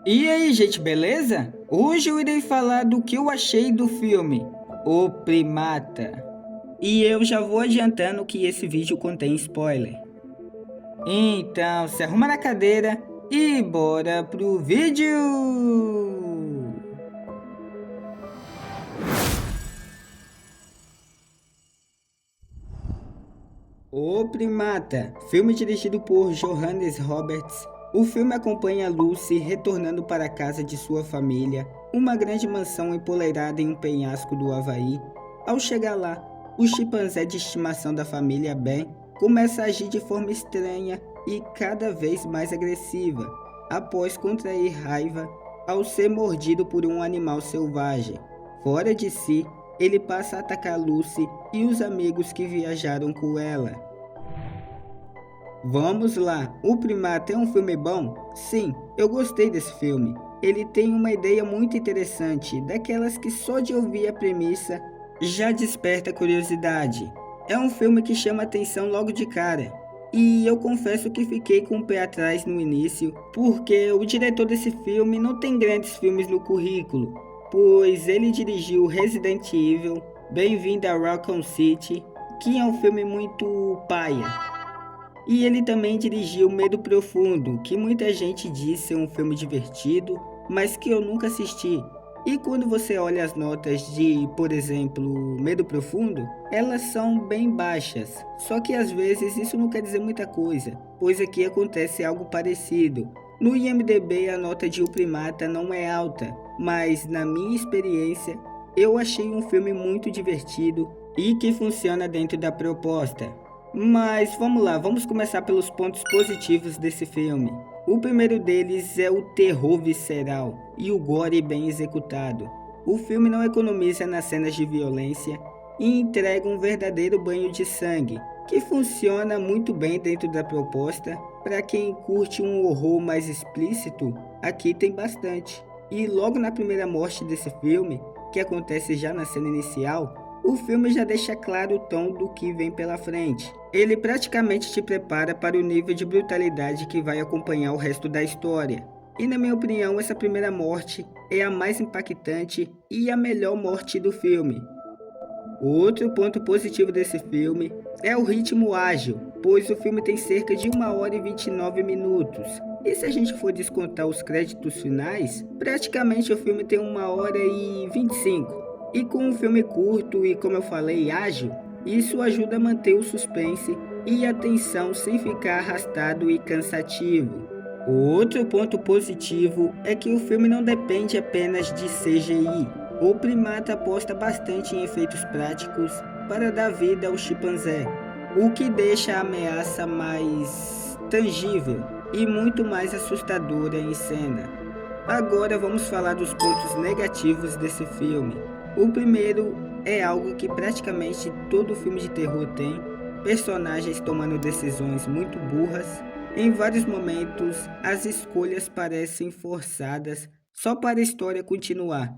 E aí, gente, beleza? Hoje eu irei falar do que eu achei do filme O Primata. E eu já vou adiantando que esse vídeo contém spoiler. Então, se arruma na cadeira e bora pro vídeo! O Primata, filme dirigido por Johannes Roberts. O filme acompanha Lucy retornando para a casa de sua família, uma grande mansão empoleirada em um penhasco do Havaí. Ao chegar lá, o chimpanzé de estimação da família Ben começa a agir de forma estranha e cada vez mais agressiva, após contrair raiva ao ser mordido por um animal selvagem. Fora de si, ele passa a atacar Lucy e os amigos que viajaram com ela. Vamos lá, O Primata é um filme bom? Sim, eu gostei desse filme. Ele tem uma ideia muito interessante, daquelas que só de ouvir a premissa já desperta curiosidade. É um filme que chama atenção logo de cara. E eu confesso que fiquei com o pé atrás no início, porque o diretor desse filme não tem grandes filmes no currículo, pois ele dirigiu Resident Evil, Bem-vindo a Raccoon City, que é um filme muito paia. E ele também dirigiu Medo Profundo, que muita gente diz ser um filme divertido, mas que eu nunca assisti. E quando você olha as notas de, por exemplo, Medo Profundo, elas são bem baixas. Só que às vezes isso não quer dizer muita coisa, pois aqui acontece algo parecido. No IMDb a nota de O Primata não é alta, mas na minha experiência eu achei um filme muito divertido e que funciona dentro da proposta. Mas vamos lá, vamos começar pelos pontos positivos desse filme. O primeiro deles é o terror visceral e o gore bem executado. O filme não economiza nas cenas de violência e entrega um verdadeiro banho de sangue, que funciona muito bem dentro da proposta. Para quem curte um horror mais explícito, aqui tem bastante. E logo na primeira morte desse filme, que acontece já na cena inicial, o filme já deixa claro o tom do que vem pela frente. Ele praticamente te prepara para o nível de brutalidade que vai acompanhar o resto da história. E na minha opinião, essa primeira morte é a mais impactante e a melhor morte do filme. Outro ponto positivo desse filme é o ritmo ágil, pois o filme tem cerca de 1 hora e 29 minutos. E se a gente for descontar os créditos finais, praticamente o filme tem 1 hora e 25. E com um filme curto e, como eu falei, ágil, isso ajuda a manter o suspense e a tensão sem ficar arrastado e cansativo. O outro ponto positivo é que o filme não depende apenas de CGI. O Primata aposta bastante em efeitos práticos para dar vida ao chimpanzé, o que deixa a ameaça mais tangível e muito mais assustadora em cena. Agora vamos falar dos pontos negativos desse filme. O primeiro é algo que praticamente todo filme de terror tem: personagens tomando decisões muito burras. Em vários momentos, as escolhas parecem forçadas só para a história continuar,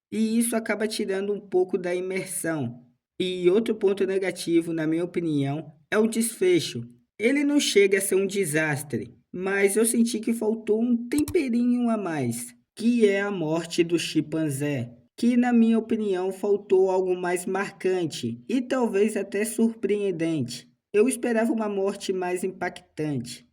e isso acaba tirando um pouco da imersão. E outro ponto negativo, na minha opinião, é o desfecho. Ele não chega a ser um desastre, mas eu senti que faltou um temperinho a mais, que é a morte do chimpanzé, que na minha opinião faltou algo mais marcante e talvez até surpreendente. Eu esperava uma morte mais impactante.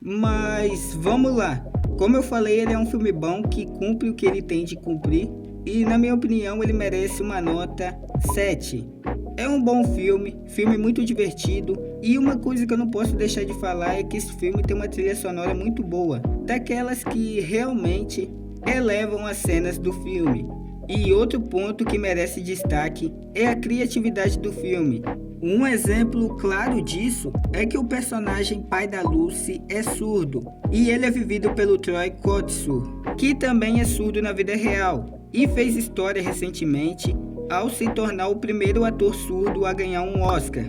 Mas vamos lá. Como eu falei, ele é um filme bom que cumpre o que ele tem de cumprir e na minha opinião ele merece uma nota 7. É um bom filme, filme muito divertido, e uma coisa que eu não posso deixar de falar é que esse filme tem uma trilha sonora muito boa, daquelas que realmente elevam as cenas do filme. E outro ponto que merece destaque é a criatividade do filme. Um exemplo claro disso é que o personagem pai da Lucy é surdo, e ele é vivido pelo Troy Kotsur, que também é surdo na vida real, e fez história recentemente ao se tornar o primeiro ator surdo a ganhar um Oscar.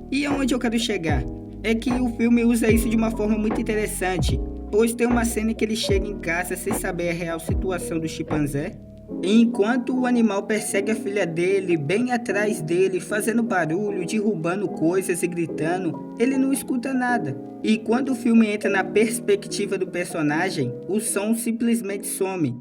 E aonde eu quero chegar é que o filme usa isso de uma forma muito interessante, pois tem uma cena em que ele chega em casa sem saber a real situação do chimpanzé Enquanto o animal persegue a filha dele, bem atrás dele, fazendo barulho, derrubando coisas e gritando, ele não escuta nada. E quando o filme entra na perspectiva do personagem, o som simplesmente some.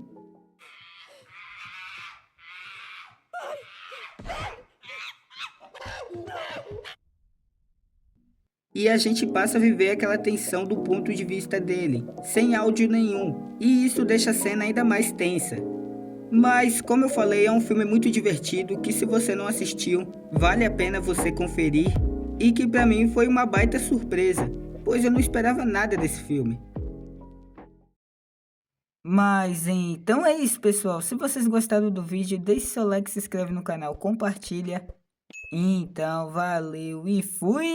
E a gente passa a viver aquela tensão do ponto de vista dele, sem áudio nenhum, e isso deixa a cena ainda mais tensa. Mas, como eu falei, é um filme muito divertido que, se você não assistiu, vale a pena você conferir, e que pra mim foi uma baita surpresa, pois eu não esperava nada desse filme. Mas então é isso, pessoal. Se vocês gostaram do vídeo, deixe seu like, se inscreve no canal, compartilha. Então, valeu e fui!